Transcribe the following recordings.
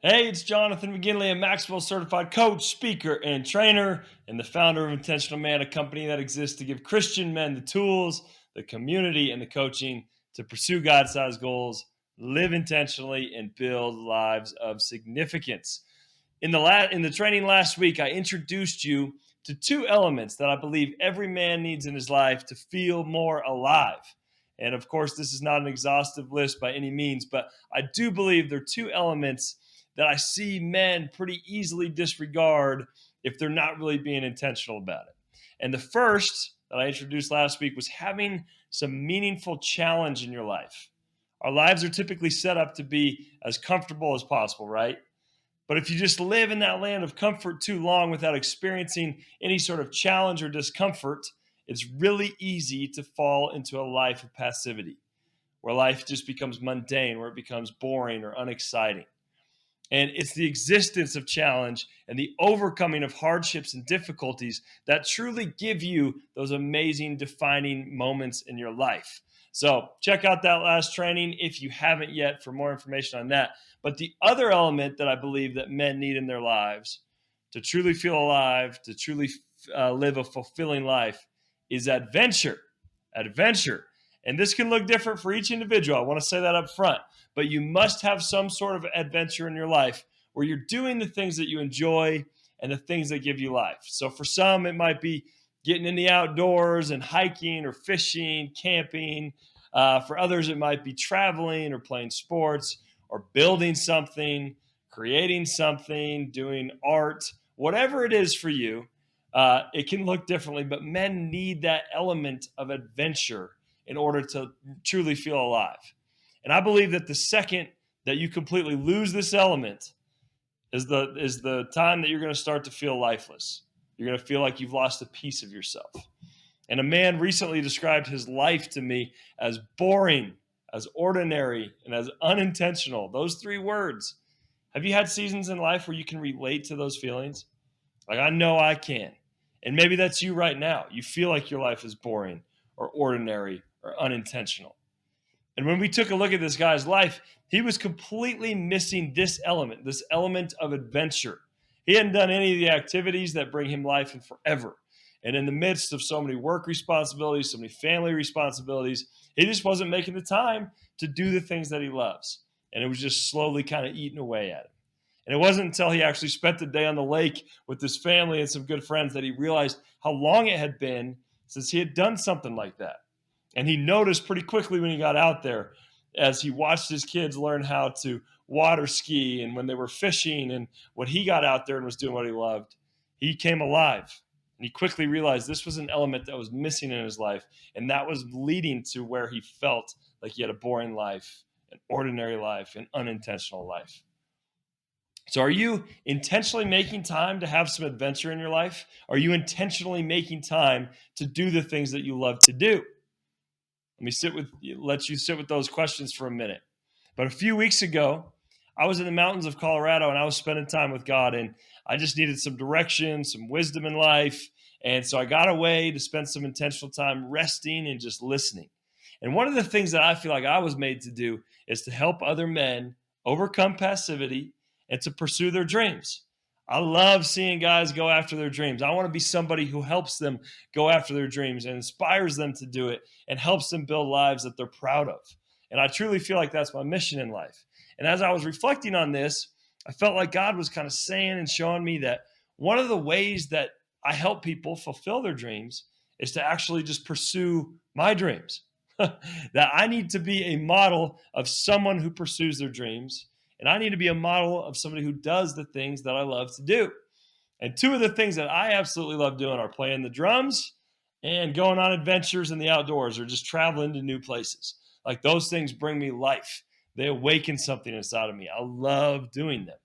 Hey, it's Jonathan McGinley, a Maxwell certified coach, speaker, and trainer, and the founder of Intentional Man, a company that exists to give Christian men the tools, the community, and the coaching to pursue God sized goals, live intentionally, and build lives of significance. In the training last week, I introduced you to two elements that I believe every man needs in his life to feel more alive. And of course, this is not an exhaustive list by any means, but I do believe there are two elements that I see men pretty easily disregard if they're not really being intentional about it. And the first that I introduced last week was having some meaningful challenge in your life. Our lives are typically set up to be as comfortable as possible, right? But if you just live in that land of comfort too long without experiencing any sort of challenge or discomfort, it's really easy to fall into a life of passivity, where life just becomes mundane, where it becomes boring or unexciting. And it's the existence of challenge and the overcoming of hardships and difficulties that truly give you those amazing defining moments in your life. So check out that last training if you haven't yet for more information on that. But the other element that I believe that men need in their lives to truly feel alive, to truly live a fulfilling life is adventure. Adventure. And this can look different for each individual. I want to say that up front. But you must have some sort of adventure in your life where you're doing the things that you enjoy and the things that give you life. So for some, it might be getting in the outdoors and hiking or fishing, camping. For others, it might be traveling or playing sports or building something, creating something, doing art, whatever it is for you. It can look differently, but men need that element of adventure in order to truly feel alive. And I believe that the second that you completely lose this element is the time that you're going to start to feel lifeless. You're going to feel like you've lost a piece of yourself. And a man recently described his life to me as boring, as ordinary, and as unintentional. Those three words. Have you had seasons in life where you can relate to those feelings? Like I know I can. And maybe that's you right now. You feel like your life is boring or ordinary or unintentional. And when we took a look at this guy's life, he was completely missing this element of adventure. He hadn't done any of the activities that bring him life in forever. And in the midst of so many work responsibilities, so many family responsibilities, he just wasn't making the time to do the things that he loves. And it was just slowly kind of eating away at him. And it wasn't until he actually spent the day on the lake with his family and some good friends that he realized how long it had been since he had done something like that. And he noticed pretty quickly when he got out there, as he watched his kids learn how to water ski and when they were fishing, and when he got out there and was doing what he loved, he came alive. And he quickly realized this was an element that was missing in his life. And that was leading to where he felt like he had a boring life, an ordinary life, an unintentional life. So are you intentionally making time to have some adventure in your life? Are you intentionally making time to do the things that you love to do? Let you sit with those questions for a minute. But a few weeks ago, I was in the mountains of Colorado and I was spending time with God, and I just needed some direction, some wisdom in life. And so I got away to spend some intentional time resting and just listening. And one of the things that I feel like I was made to do is to help other men overcome passivity and to pursue their dreams. I love seeing guys go after their dreams. I want to be somebody who helps them go after their dreams and inspires them to do it and helps them build lives that they're proud of. And I truly feel like that's my mission in life. And as I was reflecting on this, I felt like God was kind of saying and showing me that one of the ways that I help people fulfill their dreams is to actually just pursue my dreams. That I need to be a model of someone who pursues their dreams. And I need to be a model of somebody who does the things that I love to do. And two of the things that I absolutely love doing are playing the drums and going on adventures in the outdoors or just traveling to new places. Like those things bring me life. They awaken something inside of me. I love doing them.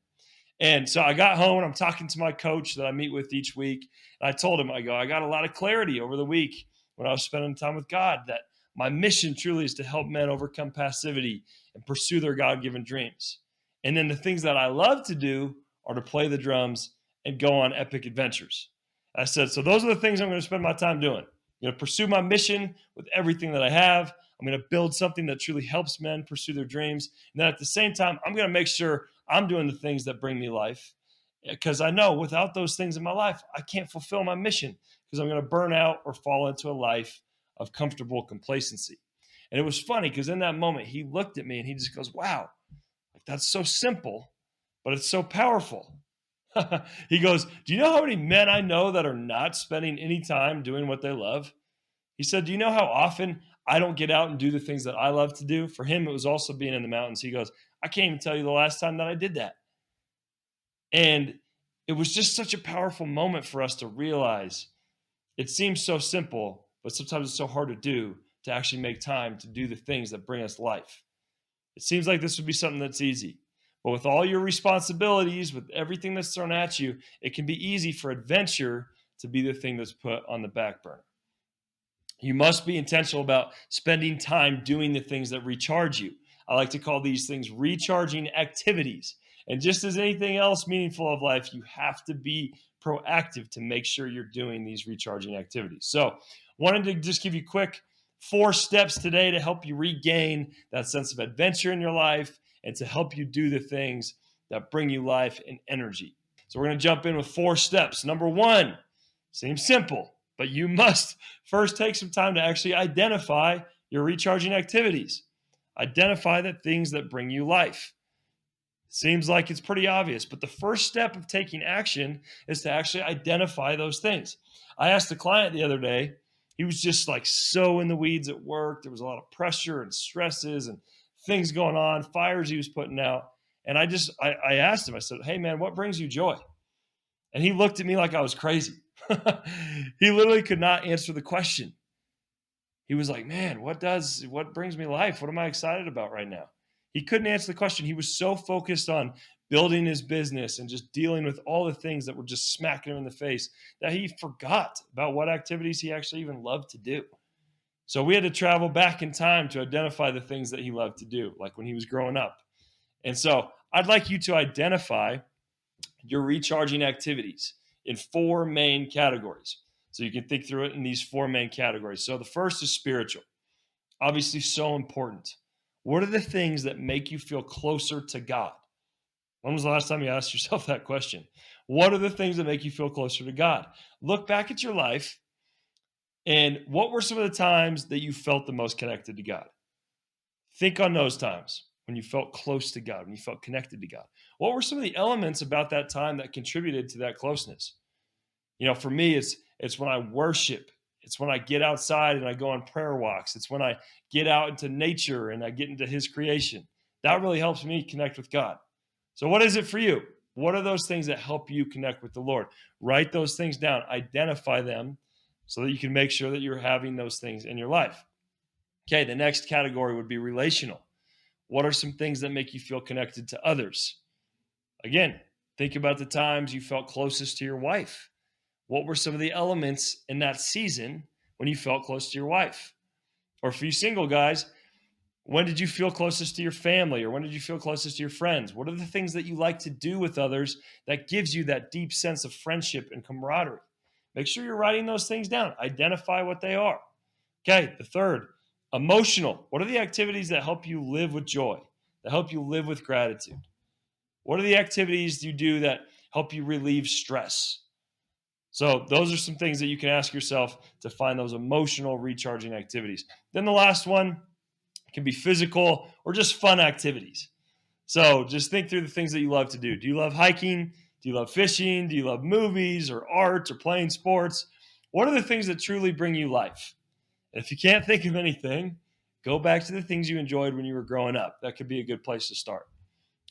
And so I got home and I'm talking to my coach that I meet with each week. And I told him, I got a lot of clarity over the week when I was spending time with God that my mission truly is to help men overcome passivity and pursue their God-given dreams. And then the things that I love to do are to play the drums and go on epic adventures. I said, so those are the things I'm going to spend my time doing. I'm going to pursue my mission with everything that I have. I'm going to build something that truly helps men pursue their dreams. And then at the same time, I'm going to make sure I'm doing the things that bring me life because I know without those things in my life, I can't fulfill my mission because I'm going to burn out or fall into a life of comfortable complacency. And it was funny because in that moment, he looked at me and he just goes, wow, like that's so simple, but it's so powerful. He goes, do you know how many men I know that are not spending any time doing what they love? He said, do you know how often I don't get out and do the things that I love to do? For him, it was also being in the mountains. He goes, I can't even tell you the last time that I did that. And it was just such a powerful moment for us to realize it seems so simple, but sometimes it's so hard to do to actually make time to do the things that bring us life. It seems like this would be something that's easy. But with all your responsibilities, with everything that's thrown at you, it can be easy for adventure to be the thing that's put on the back burner. You must be intentional about spending time doing the things that recharge you. I like to call these things recharging activities. And just as anything else meaningful of life, you have to be proactive to make sure you're doing these recharging activities. So, wanted to just give you quick 4 steps today to help you regain that sense of adventure in your life and to help you do the things that bring you life and energy. So, we're going to jump in with 4 steps. Number 1, seems simple, but you must first take some time to actually identify your recharging activities. Identify the things that bring you life. Seems like it's pretty obvious, but the first step of taking action is to actually identify those things. I asked a client the other day, he was just like so in the weeds at work. There was a lot of pressure and stresses and things going on, fires he was putting out. And I asked him, I said, hey man, what brings you joy? And he looked at me like I was crazy. He literally could not answer the question. He was like, man, what brings me life? What am I excited about right now? He couldn't answer the question. He was so focused on building his business and just dealing with all the things that were just smacking him in the face that he forgot about what activities he actually even loved to do. So we had to travel back in time to identify the things that he loved to do, like when he was growing up. And so I'd like you to identify your recharging activities in 4 main categories. So you can think through it in these 4 main categories. So the first is spiritual. Obviously, so important. What are the things that make you feel closer to God? When was the last time you asked yourself that question? What are the things that make you feel closer to God? Look back at your life and what were some of the times that you felt the most connected to God? Think on those times when you felt close to God, when you felt connected to God. What were some of the elements about that time that contributed to that closeness? You know, for me, it's when I worship. It's when I get outside and I go on prayer walks. It's when I get out into nature and I get into his creation. That really helps me connect with God. So what is it for you? What are those things that help you connect with the Lord? Write those things down. Identify them so that you can make sure that you're having those things in your life. Okay, the next category would be relational. What are some things that make you feel connected to others? Again, think about the times you felt closest to your wife. What were some of the elements in that season when you felt close to your wife? Or for you single guys, when did you feel closest to your family? Or when did you feel closest to your friends? What are the things that you like to do with others that gives you that deep sense of friendship and camaraderie? Make sure you're writing those things down. Identify what they are. Okay, the third, emotional. What are the activities that help you live with joy, that help you live with gratitude? What are the activities you do that help you relieve stress? So those are some things that you can ask yourself to find those emotional recharging activities. Then the last one can be physical or just fun activities. So just think through the things that you love to do. Do you love hiking? Do you love fishing? Do you love movies or art or playing sports? What are the things that truly bring you life? And if you can't think of anything, go back to the things you enjoyed when you were growing up. That could be a good place to start.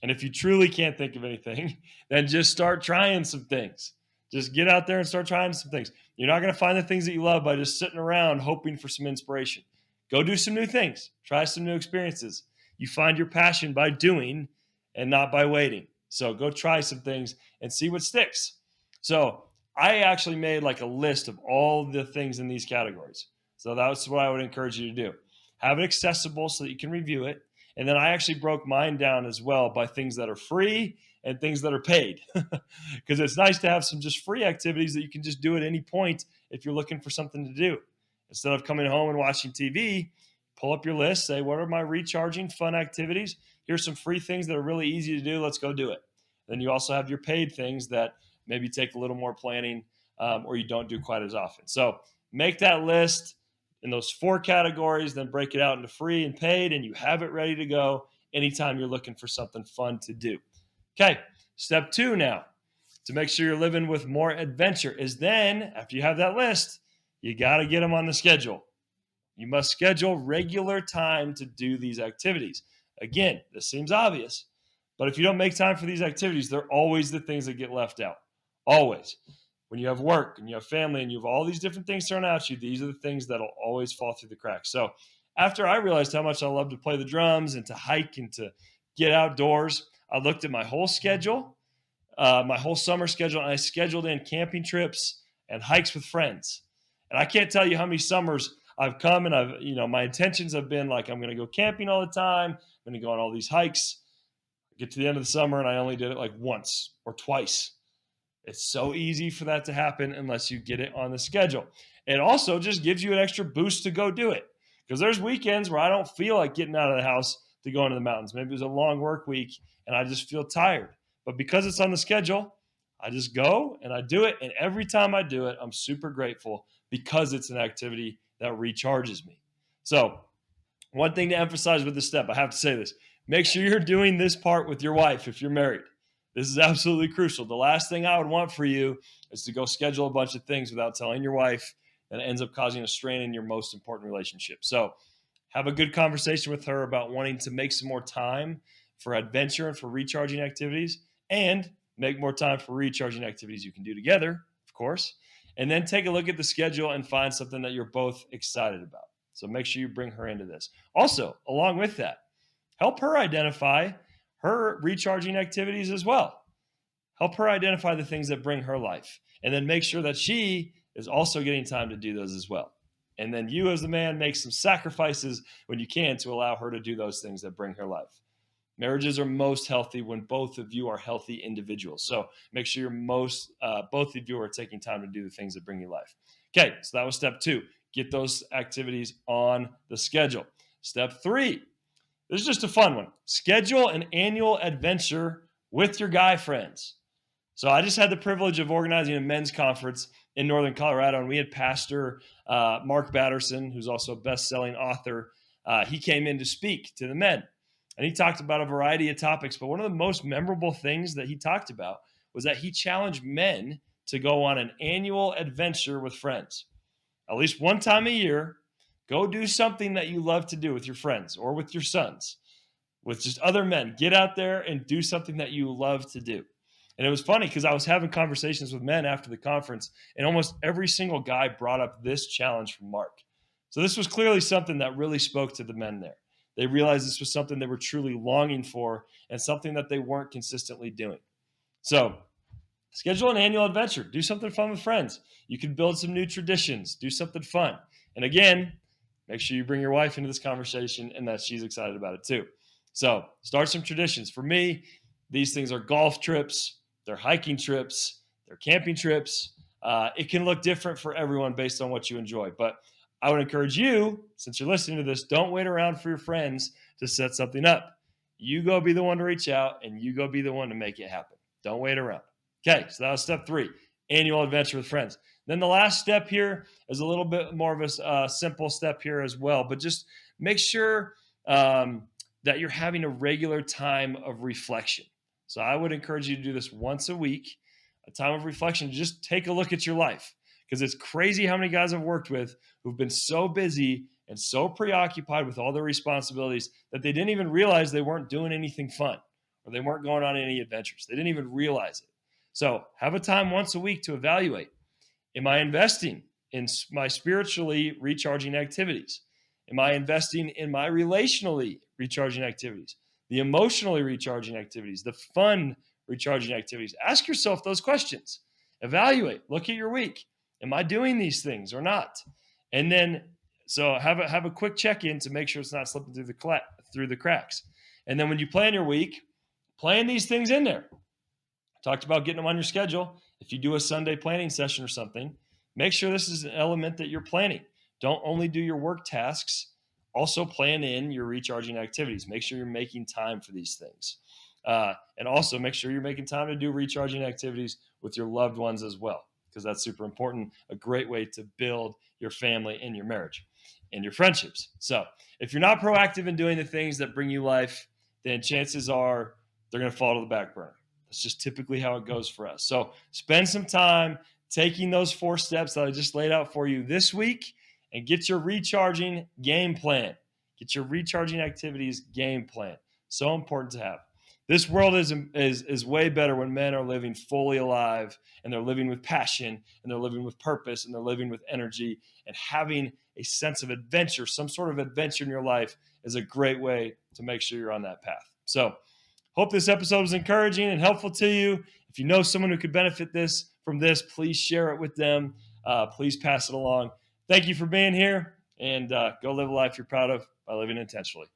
And if you truly can't think of anything, then just start trying some things. Just get out there and start trying some things. You're not going to find the things that you love by just sitting around hoping for some inspiration. Go do some new things. Try some new experiences. You find your passion by doing and not by waiting. So go try some things and see what sticks. So I actually made like a list of all the things in these categories. So that's what I would encourage you to do. Have it accessible so that you can review it. And then I actually broke mine down as well by things that are free and things that are paid. Because it's nice to have some just free activities that you can just do at any point if you're looking for something to do. Instead of coming home and watching TV, pull up your list, say, what are my recharging fun activities? here's some free things that are really easy to do. Let's go do it. Then you also have your paid things that maybe take a little more planning, or you don't do quite as often. So make that list in those 4 categories, then break it out into free and paid, and you have it ready to go anytime you're looking for something fun to do. Okay, step 2 now, to make sure you're living with more adventure, is then, after you have that list, you got to get them on the schedule. You must schedule regular time to do these activities. Again, this seems obvious, but if you don't make time for these activities, they're always the things that get left out. Always. When you have work and you have family and you have all these different things thrown at you, these are the things that'll always fall through the cracks. So after I realized how much I love to play the drums and to hike and to get outdoors, I looked at my whole schedule, my whole summer schedule, and I scheduled in camping trips and hikes with friends. And I can't tell you how many summers I've come and my intentions have been like, I'm going to go camping all the time. I'm going to go on all these hikes. I get to the end of the summer and I only did it like once or twice. It's so easy for that to happen unless you get it on the schedule. It also just gives you an extra boost to go do it, because there's weekends where I don't feel like getting out of the house to go into the mountains. Maybe it was a long work week and I just feel tired. But because it's on the schedule, I just go and I do it. And every time I do it, I'm super grateful because it's an activity that recharges me. So one thing to emphasize with this step, I have to say this, make sure you're doing this part with your wife if you're married. This is absolutely crucial. The last thing I would want for you is to go schedule a bunch of things without telling your wife, and it ends up causing a strain in your most important relationship. So have a good conversation with her about wanting to make some more time for adventure and for recharging activities, and make more time for recharging activities you can do together, of course. And then take a look at the schedule and find something that you're both excited about. So make sure you bring her into this. Also, along with that, help her identify her recharging activities as well. Help her identify the things that bring her life. And then make sure that she is also getting time to do those as well. And then you as the man make some sacrifices when you can to allow her to do those things that bring her life. Marriages are most healthy when both of you are healthy individuals. So make sure both of you are taking time to do the things that bring you life. Okay, so that was step 2. Get those activities on the schedule. Step 3, this is just a fun one. Schedule an annual adventure with your guy friends. So I just had the privilege of organizing a men's conference in Northern Colorado, and we had Pastor Mark Batterson, who's also a best-selling author. He came in to speak to the men. And he talked about a variety of topics, but one of the most memorable things that he talked about was that he challenged men to go on an annual adventure with friends. At least one time a year, go do something that you love to do with your friends or with your sons, with just other men. Get out there and do something that you love to do. And it was funny because I was having conversations with men after the conference, and almost every single guy brought up this challenge from Mark. So this was clearly something that really spoke to the men there. They realized this was something they were truly longing for and something that they weren't consistently doing. So schedule an annual adventure. Do something fun with friends. You can build some new traditions. Do something fun. And again, make sure you bring your wife into this conversation and that she's excited about it too. So start some traditions. For me, these things are golf trips, they're hiking trips, they're camping trips. It can look different for everyone based on what you enjoy. But I would encourage you, since you're listening to this, don't wait around for your friends to set something up. You go be the one to reach out, and you go be the one to make it happen. Don't wait around. Okay, so that was step 3, annual adventure with friends. Then the last step here is a little bit more of a simple step here as well, but just make sure that you're having a regular time of reflection. So I would encourage you to do this once a week, a time of reflection. Just take a look at your life, because it's crazy how many guys I've worked with who've been so busy and so preoccupied with all their responsibilities that they didn't even realize they weren't doing anything fun, or they weren't going on any adventures. They didn't even realize it. So have a time once a week to evaluate. Am I investing in my spiritually recharging activities? Am I investing in my relationally recharging activities, the emotionally recharging activities, the fun recharging activities? Ask yourself those questions. Evaluate. Look at your week. Am I doing these things or not? And then, so have a quick check-in to make sure it's not slipping through the cracks. And then when you plan your week, plan these things in there. I talked about getting them on your schedule. If you do a Sunday planning session or something, make sure this is an element that you're planning. Don't only do your work tasks Also plan in your recharging activities. Make sure you're making time for these things. And also make sure you're making time to do recharging activities with your loved ones as well, because that's super important. A great way to build your family and your marriage and your friendships. So if you're not proactive in doing the things that bring you life, then chances are they're going to fall to the back burner. That's just typically how it goes for us. So spend some time taking those 4 steps that I just laid out for you this week and get your recharging game plan. Get your recharging activities game plan. So important to have. This world is way better when men are living fully alive, and they're living with passion, and they're living with purpose, and they're living with energy, and having a sense of adventure. Some sort of adventure in your life is a great way to make sure you're on that path. So hope this episode was encouraging and helpful to you. If you know someone who could benefit from this, please share it with them. Please pass it along. Thank you for being here, and go live a life you're proud of by living intentionally.